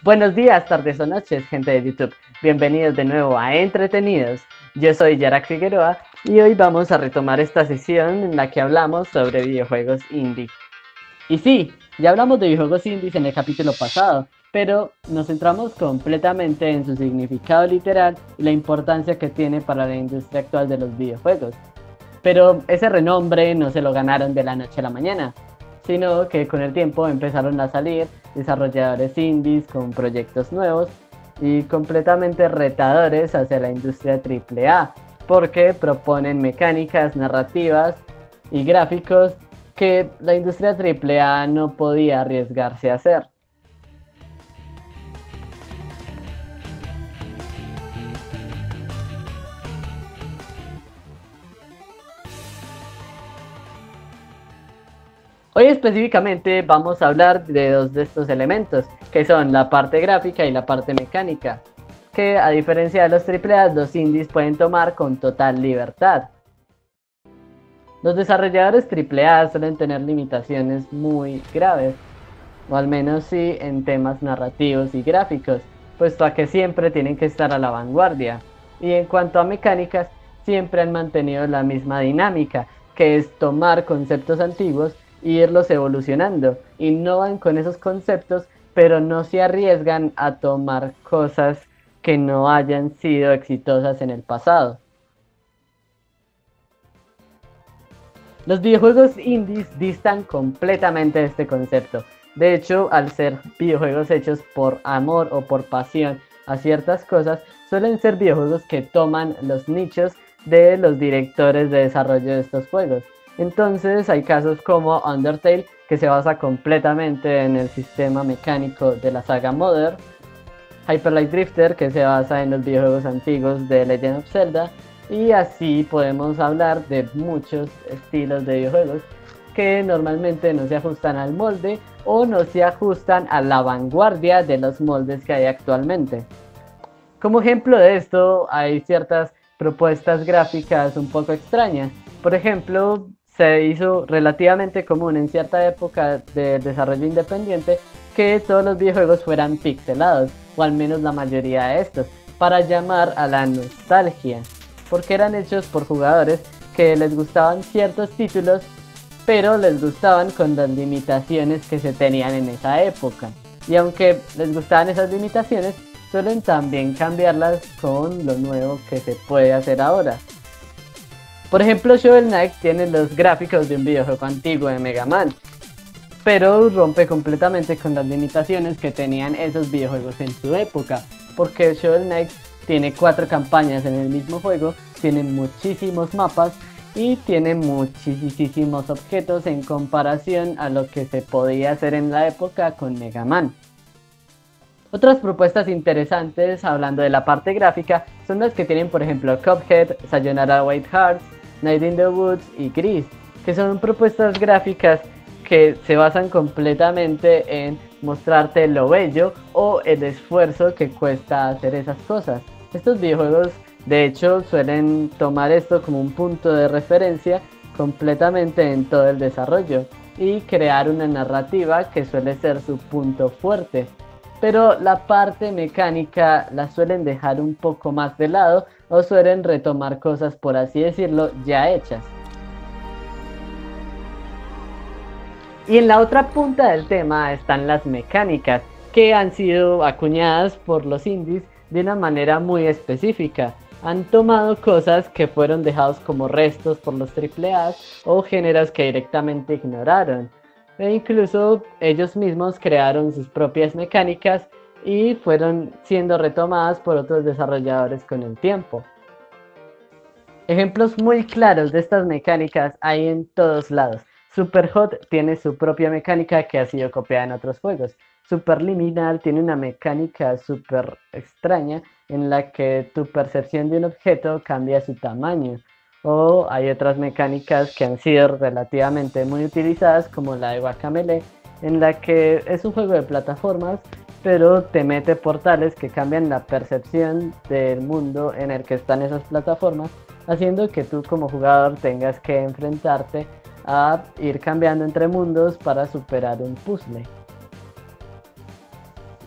Buenos días, tardes o noches, gente de YouTube. Bienvenidos de nuevo a Entretenidos. Yo soy Yarak Figueroa y hoy vamos a retomar esta sesión en la que hablamos sobre videojuegos indie. Y sí, ya hablamos de videojuegos indies en el capítulo pasado, pero nos centramos completamente en su significado literal y la importancia que tiene para la industria actual de los videojuegos. Pero ese renombre no se lo ganaron de la noche a la mañana, sino que con el tiempo empezaron a salir desarrolladores indies con proyectos nuevos y completamente retadores hacia la industria AAA, porque proponen mecánicas, narrativas y gráficos que la industria AAA no podía arriesgarse a hacer. Hoy específicamente vamos a hablar de dos de estos elementos, que son la parte gráfica y la parte mecánica, que a diferencia de los AAA, los indies pueden tomar con total libertad. Los desarrolladores AAA suelen tener limitaciones muy graves, o al menos sí en temas narrativos y gráficos, puesto a que siempre tienen que estar a la vanguardia. Y en cuanto a mecánicas, siempre han mantenido la misma dinámica, que es tomar conceptos antiguos e irlos evolucionando. Innovan con esos conceptos, pero no se arriesgan a tomar cosas que no hayan sido exitosas en el pasado. Los videojuegos indies distan completamente de este concepto. De hecho, al ser videojuegos hechos por amor o por pasión a ciertas cosas, suelen ser videojuegos que toman los nichos de los directores de desarrollo de estos juegos. Entonces hay casos como Undertale, que se basa completamente en el sistema mecánico de la saga Mother, Hyper Light Drifter, que se basa en los videojuegos antiguos de Legend of Zelda, y así podemos hablar de muchos estilos de videojuegos que normalmente no se ajustan al molde o no se ajustan a la vanguardia de los moldes que hay actualmente. Como ejemplo de esto, hay ciertas propuestas gráficas un poco extrañas. Por ejemplo, se hizo relativamente común en cierta época de desarrollo independiente que todos los videojuegos fueran pixelados, o al menos la mayoría de estos, para llamar a la nostalgia, porque eran hechos por jugadores que les gustaban ciertos títulos, pero les gustaban con las limitaciones que se tenían en esa época. Y aunque les gustaban esas limitaciones, suelen también cambiarlas con lo nuevo que se puede hacer ahora. Por ejemplo, Shovel Knight tiene los gráficos de un videojuego antiguo de Mega Man, pero rompe completamente con las limitaciones que tenían esos videojuegos en su época, porque Shovel Knight tiene 4 campañas en el mismo juego, tiene muchísimos mapas y tiene muchísimos objetos en comparación a lo que se podía hacer en la época con Mega Man. Otras propuestas interesantes, hablando de la parte gráfica, son las que tienen por ejemplo Cuphead, Sayonara Wild Hearts, Night in the Woods y Gris, que son propuestas gráficas que se basan completamente en mostrarte lo bello o el esfuerzo que cuesta hacer esas cosas. Estos videojuegos de hecho suelen tomar esto como un punto de referencia completamente en todo el desarrollo y crear una narrativa que suele ser su punto fuerte. Pero la parte mecánica la suelen dejar un poco más de lado o suelen retomar cosas, por así decirlo, ya hechas. Y en la otra punta del tema están las mecánicas, que han sido acuñadas por los indies de una manera muy específica. Han tomado cosas que fueron dejados como restos por los AAA o géneros que directamente ignoraron. E incluso ellos mismos crearon sus propias mecánicas y fueron siendo retomadas por otros desarrolladores con el tiempo. Ejemplos muy claros de estas mecánicas hay en todos lados. Superhot tiene su propia mecánica que ha sido copiada en otros juegos. Superliminal tiene una mecánica súper extraña en la que tu percepción de un objeto cambia su tamaño. O hay otras mecánicas que han sido relativamente muy utilizadas, como la de Guacamelee, en la que es un juego de plataformas, pero te mete portales que cambian la percepción del mundo en el que están esas plataformas, haciendo que tú como jugador tengas que enfrentarte a ir cambiando entre mundos para superar un puzzle.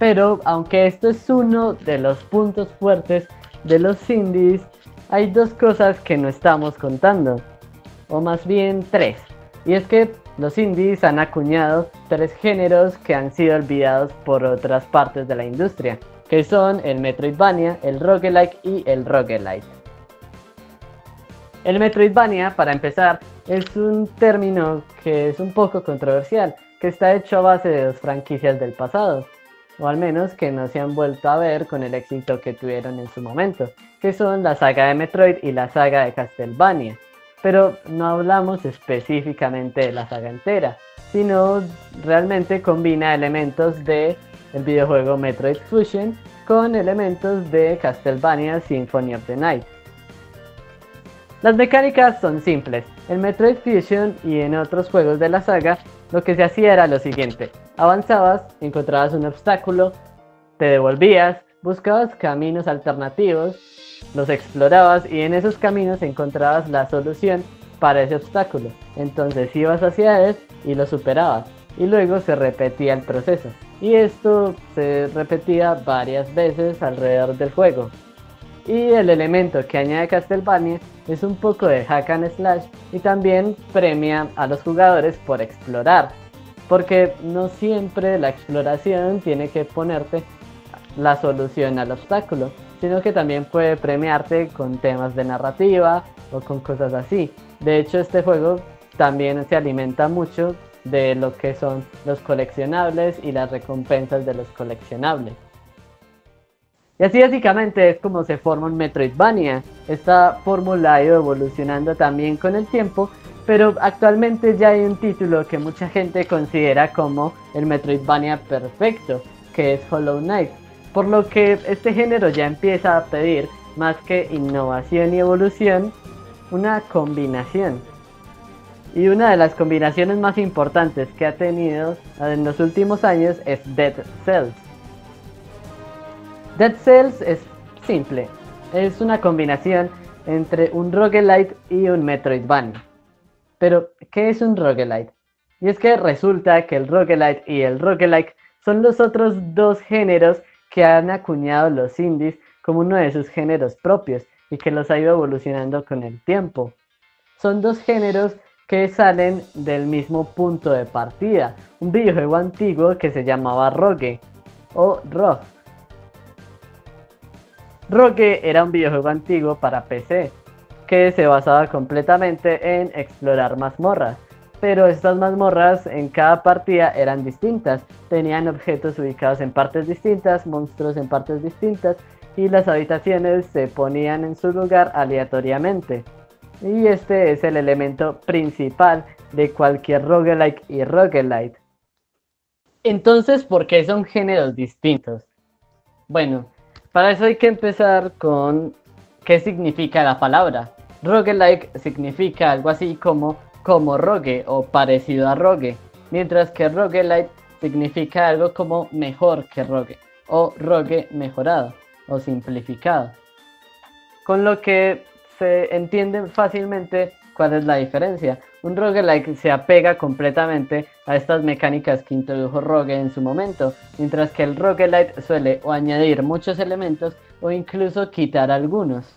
Pero aunque esto es uno de los puntos fuertes de los indies, hay dos cosas que no estamos contando, o más bien tres. Y es que los indies han acuñado tres géneros que han sido olvidados por otras partes de la industria, que son el Metroidvania, el roguelike y el roguelite. El Metroidvania, para empezar, es un término que es un poco controversial, que está hecho a base de dos franquicias del pasado, o al menos que no se han vuelto a ver con el éxito que tuvieron en su momento, que son la saga de Metroid y la saga de Castlevania. Pero no hablamos específicamente de la saga entera, sino realmente combina elementos de el videojuego Metroid Fusion con elementos de Castlevania Symphony of the Night. Las mecánicas son simples. En Metroid Fusion y en otros juegos de la saga, lo que se hacía era lo siguiente: avanzabas, encontrabas un obstáculo, te devolvías, buscabas caminos alternativos, los explorabas y en esos caminos encontrabas la solución para ese obstáculo. Entonces ibas hacia él y lo superabas, y luego se repetía el proceso. Y esto se repetía varias veces alrededor del juego. Y el elemento que añade Castlevania es un poco de hack and slash y también premia a los jugadores por explorar, porque no siempre la exploración tiene que ponerte la solución al obstáculo, sino que también puede premiarte con temas de narrativa o con cosas así. De hecho, este juego también se alimenta mucho de lo que son los coleccionables y las recompensas de los coleccionables. Y así básicamente es como se forma un Metroidvania. Esta fórmula ha ido evolucionando también con el tiempo, pero actualmente ya hay un título que mucha gente considera como el Metroidvania perfecto, que es Hollow Knight. Por lo que este género ya empieza a pedir, más que innovación y evolución, una combinación. Y una de las combinaciones más importantes que ha tenido en los últimos años es Dead Cells. Dead Cells es simple, es una combinación entre un roguelite y un Metroidvania. Pero, ¿qué es un roguelite? Y es que resulta que el roguelite y el roguelike son los otros dos géneros que han acuñado los indies como uno de sus géneros propios y que los ha ido evolucionando con el tiempo. Son dos géneros que salen del mismo punto de partida, un videojuego antiguo que se llamaba Rogue o Rogue. Rogue era un videojuego antiguo para PC que se basaba completamente en explorar mazmorras, pero estas mazmorras en cada partida eran distintas, tenían objetos ubicados en partes distintas, monstruos en partes distintas y las habitaciones se ponían en su lugar aleatoriamente. Y este es el elemento principal de cualquier roguelike y roguelite. Entonces, ¿por qué son géneros distintos? Bueno, para eso hay que empezar con qué significa la palabra. Roguelike significa algo así como rogue o parecido a rogue, mientras que roguelite significa algo como mejor que rogue o rogue mejorado o simplificado. Con lo que se entiende fácilmente cuál es la diferencia. Un roguelike se apega completamente a estas mecánicas que introdujo Rogue en su momento, mientras que el roguelite suele o añadir muchos elementos o incluso quitar algunos.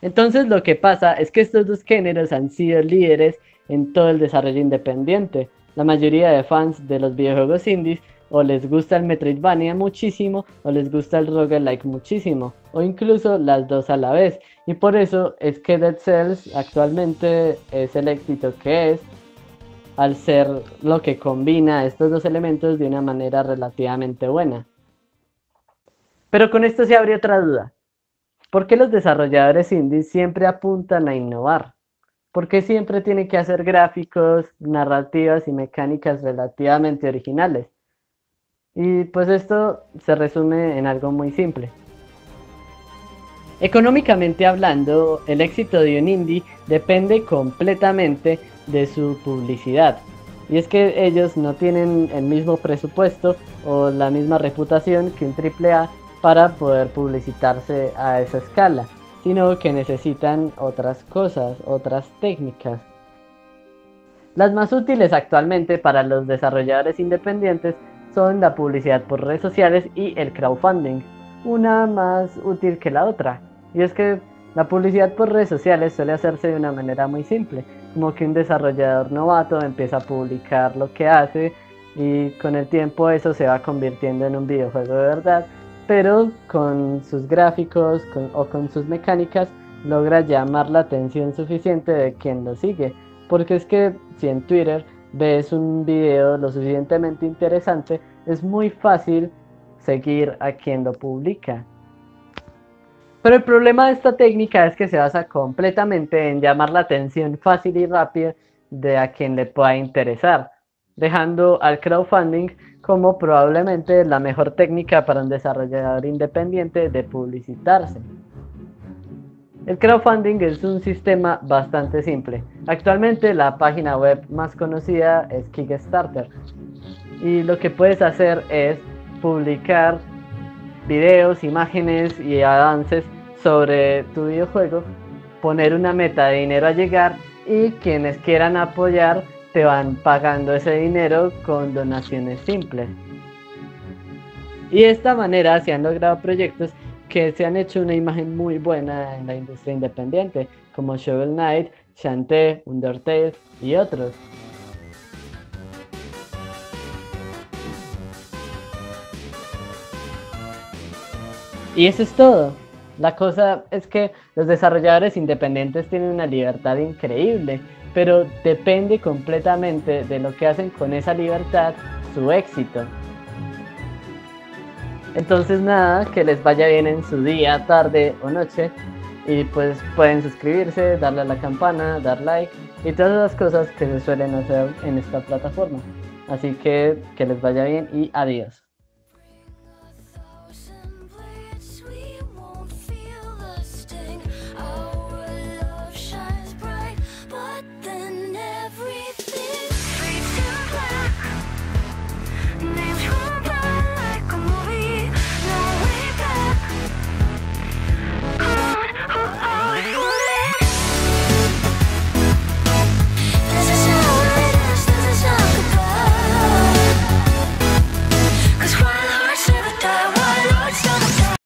Entonces lo que pasa es que estos dos géneros han sido líderes en todo el desarrollo independiente. La mayoría de fans de los videojuegos indies o les gusta el Metroidvania muchísimo o les gusta el roguelike muchísimo, o incluso las dos a la vez, y por eso es que Dead Cells actualmente es el éxito que es, al ser lo que combina estos dos elementos de una manera relativamente buena. Pero con esto se abre otra duda: ¿por qué los desarrolladores indies siempre apuntan a innovar? ¿Por qué siempre tienen que hacer gráficos, narrativas y mecánicas relativamente originales? Y pues esto se resume en algo muy simple. Económicamente hablando, el éxito de un indie depende completamente de su publicidad. Y es que ellos no tienen el mismo presupuesto o la misma reputación que un AAA para poder publicitarse a esa escala, sino que necesitan otras cosas, otras técnicas. Las más útiles actualmente para los desarrolladores independientes son la publicidad por redes sociales y el crowdfunding, una más útil que la otra. Y es que la publicidad por redes sociales suele hacerse de una manera muy simple, como que un desarrollador novato empieza a publicar lo que hace y con el tiempo eso se va convirtiendo en un videojuego de verdad, pero con sus gráficos o con sus mecánicas logra llamar la atención suficiente de quien lo sigue, porque es que si en Twitter ves un video lo suficientemente interesante, es muy fácil seguir a quien lo publica. Pero el problema de esta técnica es que se basa completamente en llamar la atención fácil y rápida de a quien le pueda interesar, dejando al crowdfunding como probablemente la mejor técnica para un desarrollador independiente de publicitarse. El crowdfunding es un sistema bastante simple. Actualmente la página web más conocida es Kickstarter y lo que puedes hacer es publicar videos, imágenes y avances sobre tu videojuego, poner una meta de dinero a llegar y quienes quieran apoyar te van pagando ese dinero con donaciones simples. Y de esta manera se han logrado proyectos que se han hecho una imagen muy buena en la industria independiente, como Shovel Knight, Shantae, Undertale y otros. Y eso es todo. La cosa es que los desarrolladores independientes tienen una libertad increíble, pero depende completamente de lo que hacen con esa libertad su éxito. Entonces nada, que les vaya bien en su día, tarde o noche. Y pues pueden suscribirse, darle a la campana, dar like y todas las cosas que se suelen hacer en esta plataforma. Así que les vaya bien y adiós.